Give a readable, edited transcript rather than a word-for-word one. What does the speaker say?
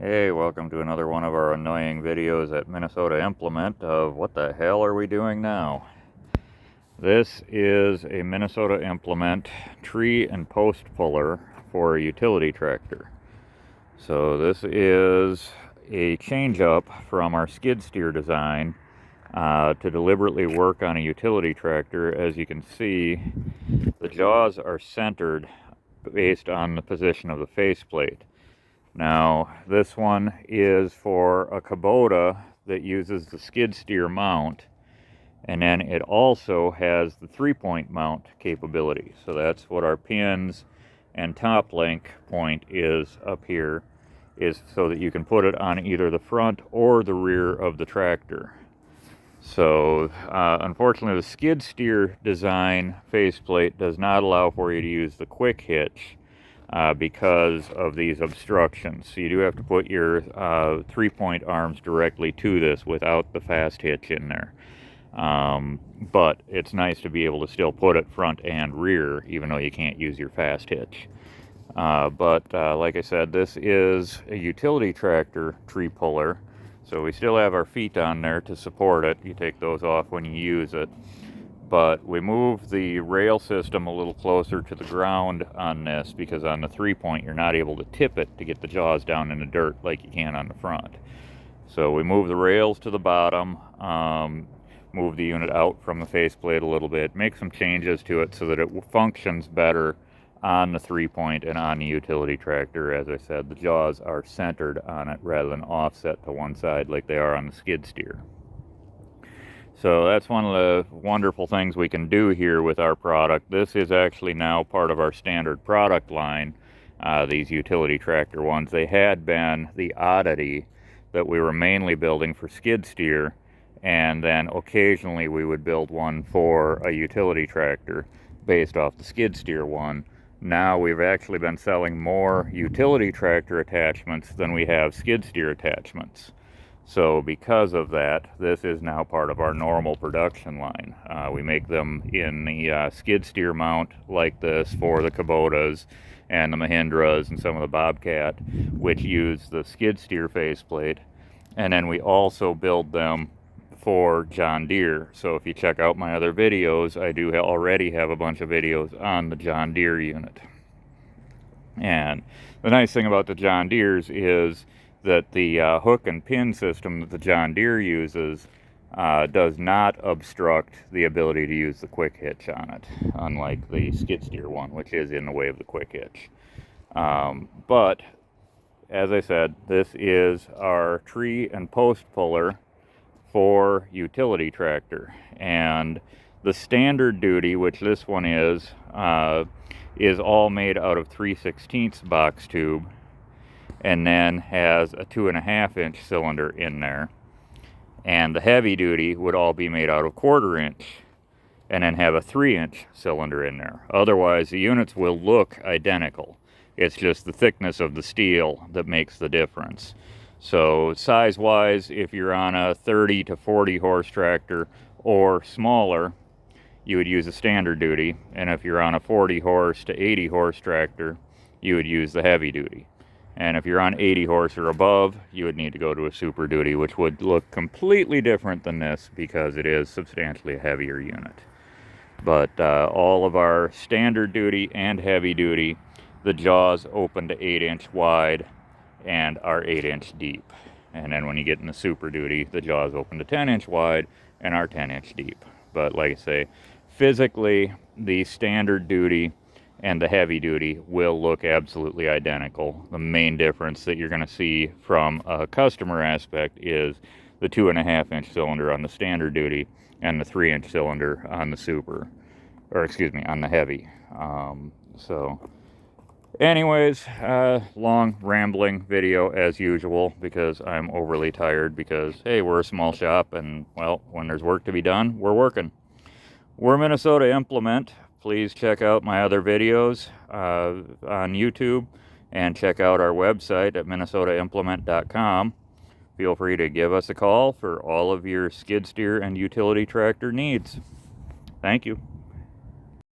Hey, welcome to another one of our annoying videos at Minnesota Implement of what the hell are we doing now? This is a Minnesota Implement tree and post puller for a utility tractor. So this is a change up from our skid steer design to deliberately work on a utility tractor. As you can see, the jaws are centered based on the position of the faceplate. Now, this one is for a Kubota that uses the skid steer mount, and then it also has the 3-point mount capability. So that's what our pins and top link point is up here, is so that you can put it on either the front or the rear of the tractor. So unfortunately, the skid steer design faceplate does not allow for you to use the quick hitch because of these obstructions. So you do have to put your 3-point arms directly to this without the fast hitch in there. But it's nice to be able to still put it front and rear, even though you can't use your fast hitch. But like I said, this is a utility tractor tree puller. So we still have our feet on there to support it. You take those off when you use it. But we move the rail system a little closer to the ground on this because on the 3-point you're not able to tip it to get the jaws down in the dirt like you can on the front. So we move the rails to the bottom, move the unit out from the faceplate a little bit, make some changes to it so that it functions better on the 3-point and on the utility tractor. As I said, the jaws are centered on it rather than offset to one side like they are on the skid steer. So that's one of the wonderful things we can do here with our product. This is actually now part of our standard product line, these utility tractor ones. They had been the oddity that we were mainly building for skid steer, and then occasionally we would build one for a utility tractor based off the skid steer one. Now we've actually been selling more utility tractor attachments than we have skid steer attachments. So because of that, this is now part of our normal production line. We make them in the skid steer mount like this for the Kubotas and the Mahindras and some of the Bobcat, which use the skid steer faceplate. And then we also build them for John Deere. So if you check out my other videos, I do already have a bunch of videos on the John Deere unit. And the nice thing about the John Deeres is that the hook and pin system that the John Deere uses does not obstruct the ability to use the quick hitch on it, unlike the skid steer one, which is in the way of the quick hitch. But as I said, this is our tree and post puller for utility tractor, and the standard duty, which this one is all made out of 3/16 box tube, and then has a 2.5-inch cylinder in there. And the heavy duty would all be made out of 1/4 inch and then have a 3-inch cylinder in there. Otherwise, the units will look identical. It's just the thickness of the steel that makes the difference. So size-wise, if you're on a 30 to 40 horse tractor or smaller, you would use a standard duty. And if you're on a 40 horse to 80 horse tractor, you would use the heavy duty. And if you're on 80 horse or above, you would need to go to a super duty, which would look completely different than this because it is substantially a heavier unit. But all of our standard duty and heavy duty, the jaws open to 8-inch wide and are 8-inch deep. And then when you get in the super duty, the jaws open to 10-inch wide and are 10-inch deep. But like I say, physically, the standard duty and the heavy duty will look absolutely identical. The main difference that you're going to see from a customer aspect is the 2.5-inch cylinder on the standard duty and the 3-inch cylinder on the super, or excuse me, on the heavy. Anyways, long rambling video as usual because I'm overly tired because, hey, we're a small shop and, well, when there's work to be done, we're working. We're Minnesota Implement. Please check out my other videos on YouTube and check out our website at minnesotaimplement.com. Feel free to give us a call for all of your skid steer and utility tractor needs. Thank you.